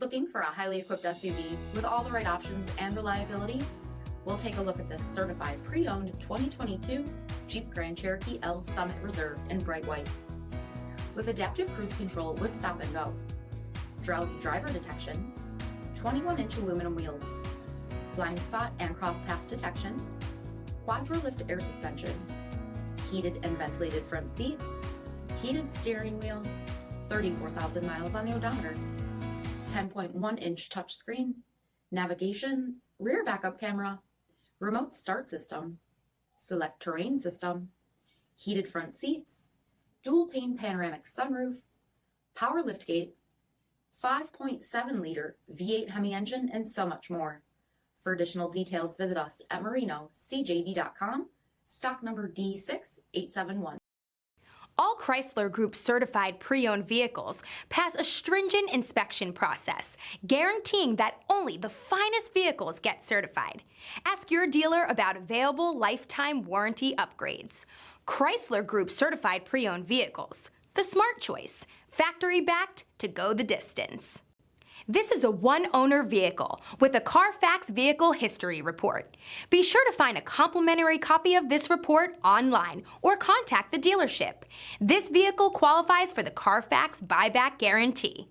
Looking for a highly equipped SUV with all the right options and reliability? We'll take a look at this certified pre-owned 2022 Jeep Grand Cherokee L Summit Reserve in bright white. With adaptive cruise control with stop and go, drowsy driver detection, 21-inch aluminum wheels, blind spot and cross path detection, quadra-lift air suspension, heated and ventilated front seats, heated steering wheel, 34,000 miles on the odometer, 10.1-inch touchscreen, navigation, rear backup camera, remote start system, SELEC-TERRAIN system, heated front seats, dual pane panoramic sunroof, power liftgate, 5.7-liter V8 HEMI engine, and so much more. For additional details, visit us at marinocjv.com, stock number D6871. All Chrysler Group certified pre-owned vehicles pass a stringent inspection process, guaranteeing that only the finest vehicles get certified. Ask your dealer about available lifetime warranty upgrades. Chrysler Group certified pre-owned vehicles, the smart choice, factory backed to go the distance. This is a one-owner vehicle with a CARFAX Vehicle History Report. Be sure to find a complimentary copy of this report online or contact the dealership. This vehicle qualifies for the CARFAX buyback guarantee.